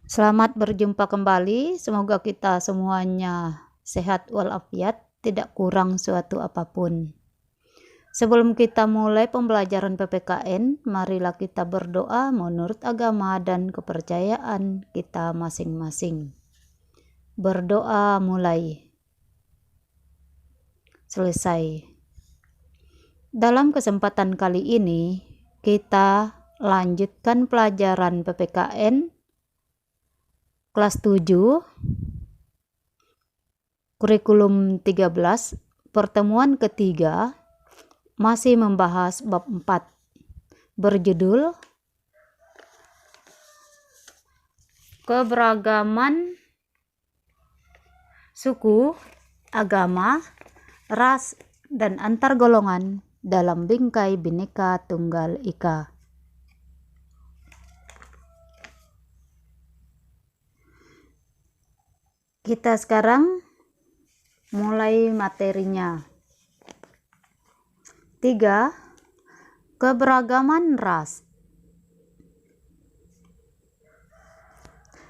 Selamat berjumpa kembali. Semoga kita semuanya sehat walafiat, tidak kurang suatu apapun. Sebelum kita mulai pembelajaran PPKN, marilah kita berdoa menurut agama dan kepercayaan kita masing-masing. Berdoa mulai. Selesai. Dalam kesempatan kali ini, kita lanjutkan pelajaran PPKN kelas 7, kurikulum 13, pertemuan ketiga, masih membahas bab 4, berjudul Keberagaman Suku, Agama, Ras, dan Antar Golongan dalam Bingkai Bhinneka Tunggal Ika. Kita sekarang mulai materinya. 3. Keberagaman ras.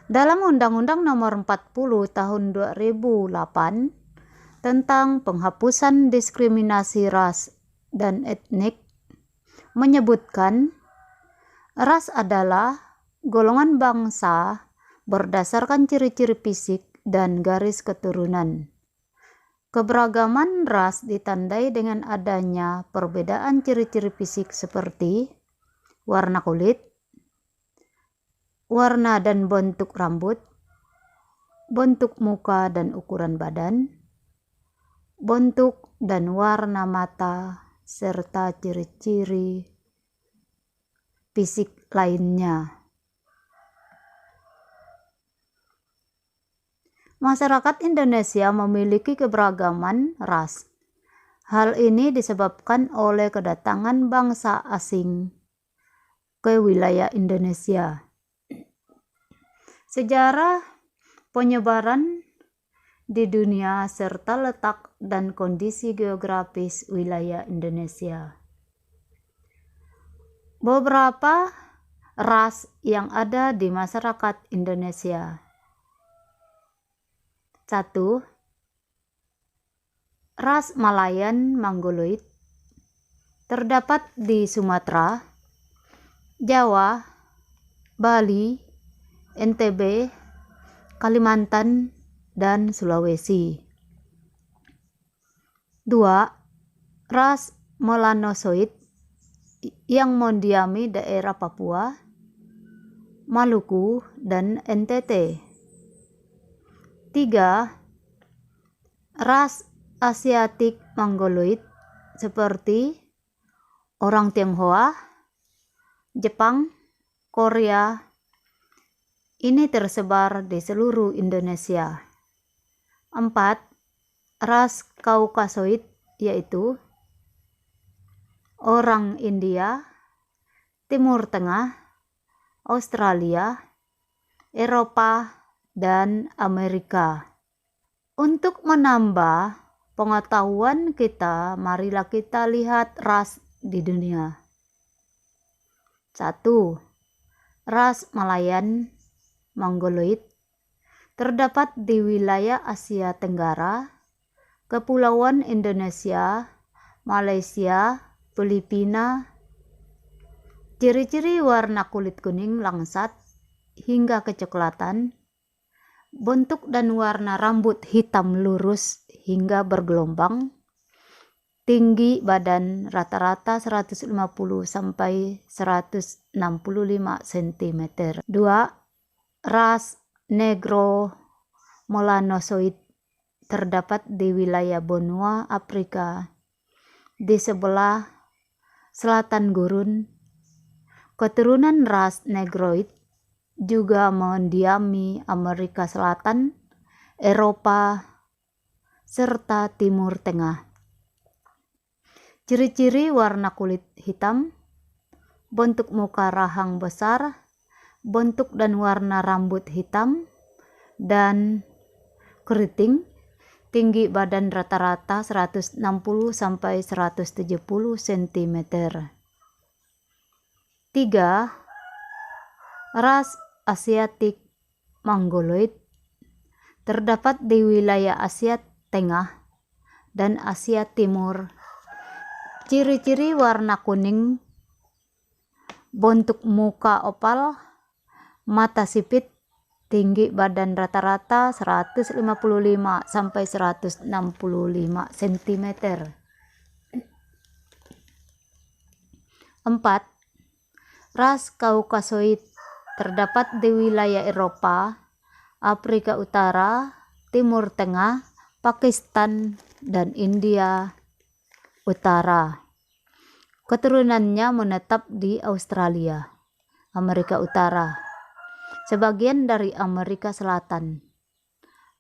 Dalam Undang-Undang Nomor 40 Tahun 2008 tentang penghapusan diskriminasi ras dan etnik menyebutkan ras adalah golongan bangsa berdasarkan ciri-ciri fisik dan garis keturunan. Keberagaman ras ditandai dengan adanya perbedaan ciri-ciri fisik seperti warna kulit, warna dan bentuk rambut, bentuk muka dan ukuran badan, bentuk dan warna mata, serta ciri-ciri fisik lainnya. Masyarakat Indonesia memiliki keberagaman ras. Hal ini disebabkan oleh kedatangan bangsa asing ke wilayah Indonesia. Sejarah penyebaran di dunia serta letak dan kondisi geografis wilayah Indonesia. Beberapa ras yang ada di masyarakat Indonesia. 1. Ras Malayan Mongoloid terdapat di Sumatera, Jawa, Bali, NTB, Kalimantan, dan Sulawesi. 2. Ras Melanosoid yang mendiami daerah Papua, Maluku, dan NTT. 3. Ras Asiatik Mongoloid seperti orang Tionghoa, Jepang, Korea. Ini tersebar di seluruh Indonesia. 4. Ras Kaukasoid yaitu orang India, Timur Tengah, Australia, Eropa, dan Amerika. Untuk menambah pengetahuan kita, marilah kita lihat ras di dunia. 1. Ras Malayan Mongoloid terdapat di wilayah Asia Tenggara, Kepulauan Indonesia, Malaysia, Filipina. Ciri-ciri warna kulit kuning langsat hingga kecoklatan, bentuk dan warna rambut hitam lurus hingga bergelombang, tinggi badan rata-rata 150 sampai 165 cm. 2. Ras Negro Melanosoid terdapat di wilayah Benua Afrika di sebelah selatan gurun. Keturunan ras Negroid juga mendiami Amerika Selatan, Eropa, serta Timur Tengah. Ciri-ciri warna kulit hitam, bentuk muka rahang besar, bentuk dan warna rambut hitam dan keriting, tinggi badan rata-rata 160 sampai 170 cm. 3. Ras Asiatik Mongoloid terdapat di wilayah Asia Tengah dan Asia Timur. Ciri-ciri warna kuning, bentuk muka opal, mata sipit, tinggi badan rata-rata 155 sampai 165 cm. 4. Ras Kaukasoid terdapat di wilayah Eropa, Afrika Utara, Timur Tengah, Pakistan, dan India Utara. Keturunannya menetap di Australia, Amerika Utara, sebagian dari Amerika Selatan,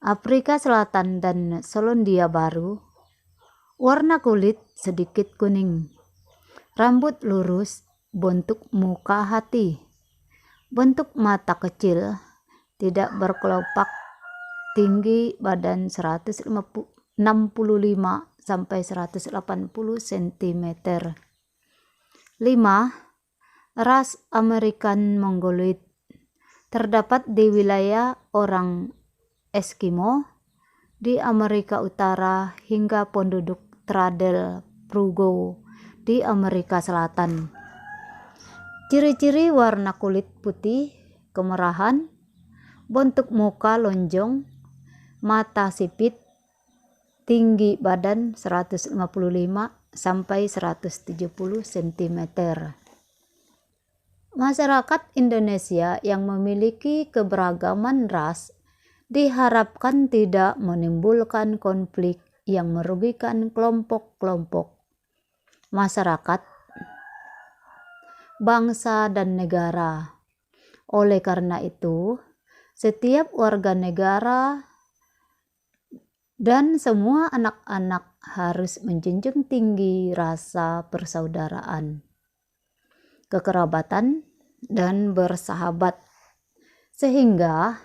Afrika Selatan, dan Selandia Baru. Warna kulit sedikit kuning. Rambut lurus, bentuk muka hati. Bentuk mata kecil, tidak berkelopak, tinggi badan 165 sampai 180 cm. 5. Ras American Mongoloid terdapat di wilayah orang Eskimo di Amerika Utara hingga penduduk Tradel Prugo di Amerika Selatan. Ciri-ciri warna kulit putih, kemerahan, bentuk muka lonjong, mata sipit, tinggi badan 155 sampai 170 cm. Masyarakat Indonesia yang memiliki keberagaman ras diharapkan tidak menimbulkan konflik yang merugikan kelompok-kelompok masyarakat, bangsa, dan negara. Oleh karena itu, setiap warga negara dan semua anak-anak harus menjunjung tinggi rasa persaudaraan, kekerabatan, dan bersahabat, sehingga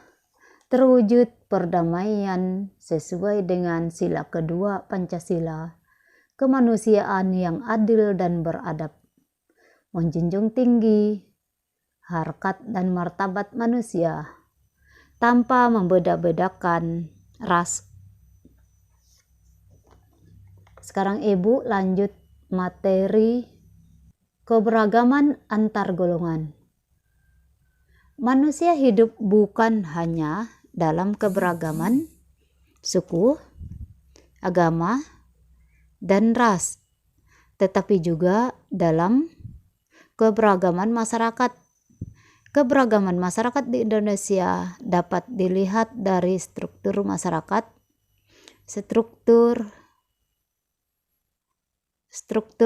terwujud perdamaian sesuai dengan sila kedua Pancasila, kemanusiaan yang adil dan beradab, menjunjung tinggi harkat dan martabat manusia tanpa membeda-bedakan ras. Sekarang Ibu lanjut materi keberagaman antar golongan. Manusia hidup bukan hanya dalam keberagaman suku, agama, dan ras, tetapi juga dalam keberagaman masyarakat. Keberagaman masyarakat di Indonesia dapat dilihat dari struktur masyarakat, struktur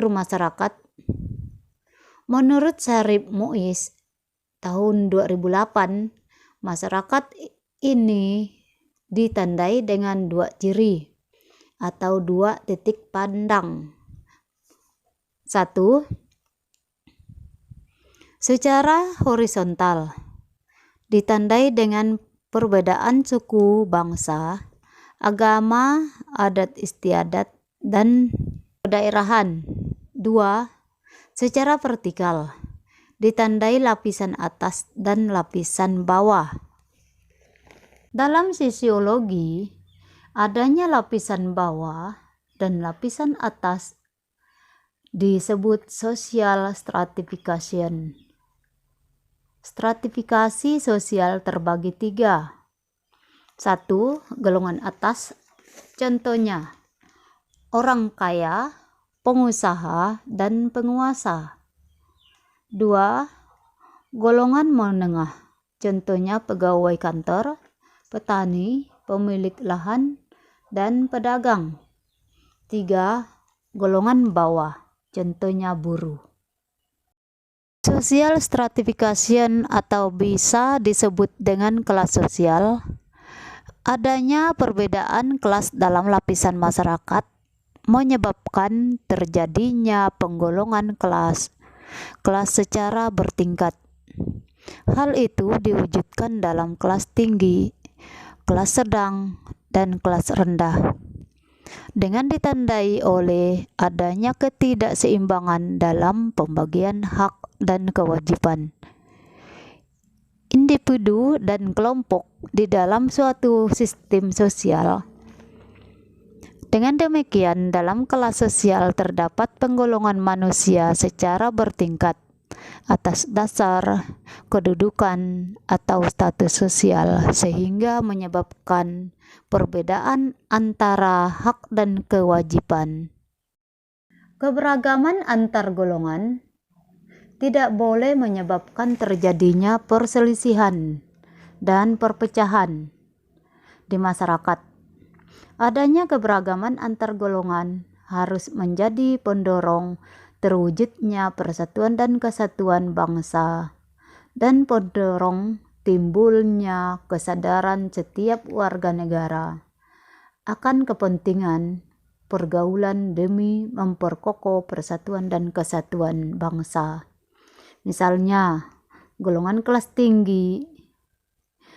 masyarakat. Menurut Syarif Muiz tahun 2008, masyarakat ini ditandai dengan 2 ciri atau 2 titik pandang. 1. Secara horizontal, ditandai dengan perbedaan suku, bangsa, agama, adat istiadat, dan kedaerahan. 2. Secara vertikal, ditandai lapisan atas dan lapisan bawah. Dalam sosiologi, adanya lapisan bawah dan lapisan atas disebut social stratification. Stratifikasi sosial terbagi 3. 1. Golongan atas, contohnya orang kaya, pengusaha, dan penguasa. 2. Golongan menengah, contohnya pegawai kantor, petani, pemilik lahan, dan pedagang. 3. Golongan bawah, contohnya buruh. Social stratification atau bisa disebut dengan kelas sosial. Adanya perbedaan kelas dalam lapisan masyarakat menyebabkan terjadinya penggolongan kelas secara bertingkat. Hal itu diwujudkan dalam kelas tinggi, kelas sedang, dan kelas rendah, dengan ditandai oleh adanya ketidakseimbangan dalam pembagian hak dan kewajiban individu dan kelompok di dalam suatu sistem sosial. Dengan demikian, dalam kelas sosial terdapat penggolongan manusia secara bertingkat atas dasar kedudukan atau status sosial, sehingga menyebabkan perbedaan antara hak dan kewajiban. Keberagaman antar golongan tidak boleh menyebabkan terjadinya perselisihan dan perpecahan di masyarakat. Adanya keberagaman antar golongan harus menjadi pendorong terwujudnya persatuan dan kesatuan bangsa, dan pendorong timbulnya kesadaran setiap warga negara akan kepentingan pergaulan demi memperkokoh persatuan dan kesatuan bangsa. Misalnya, golongan kelas tinggi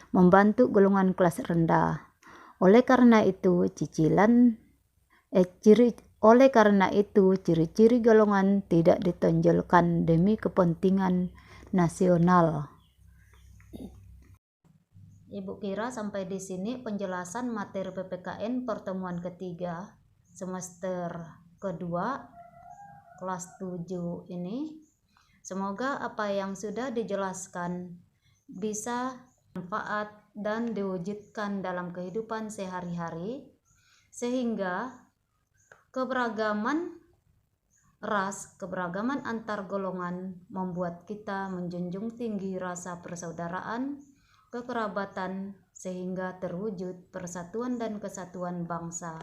membantu golongan kelas rendah. Oleh karena itu, ciri-ciri golongan tidak ditonjolkan demi kepentingan nasional. Ibu kira sampai di sini penjelasan materi PPKN pertemuan ketiga semester kedua kelas 7 ini. Semoga apa yang sudah dijelaskan bisa bermanfaat dan diwujudkan dalam kehidupan sehari-hari, sehingga keberagaman ras, keberagaman antar golongan membuat kita menjunjung tinggi rasa persaudaraan, kekerabatan, sehingga terwujud persatuan dan kesatuan bangsa.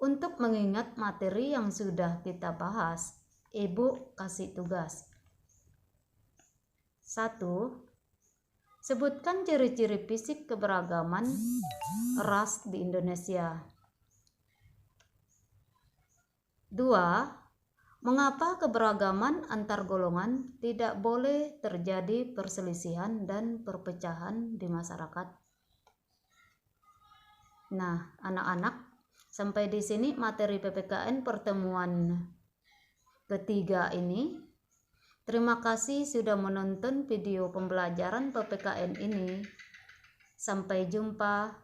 Untuk mengingat materi yang sudah kita bahas, Ibu kasih tugas. 1. Sebutkan ciri-ciri fisik keberagaman ras di Indonesia. 2. Mengapa keberagaman antar golongan tidak boleh terjadi perselisihan dan perpecahan di masyarakat? Nah, anak-anak, sampai di sini materi PPKN pertemuan ketiga ini. Terima kasih sudah menonton video pembelajaran PPKN ini. Sampai jumpa.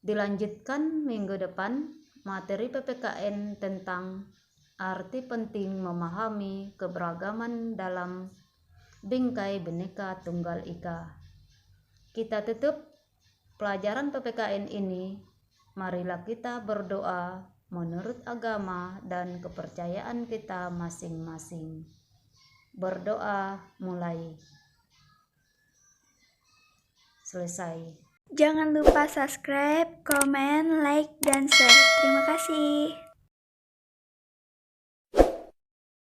Dilanjutkan minggu depan materi PPKN tentang arti penting memahami keberagaman dalam bingkai Bhinneka Tunggal Ika. Kita tutup pelajaran PPKN ini. Marilah kita berdoa menurut agama dan kepercayaan kita masing-masing. Berdoa mulai. Selesai. Jangan lupa subscribe, komen, like, dan share. Terima kasih.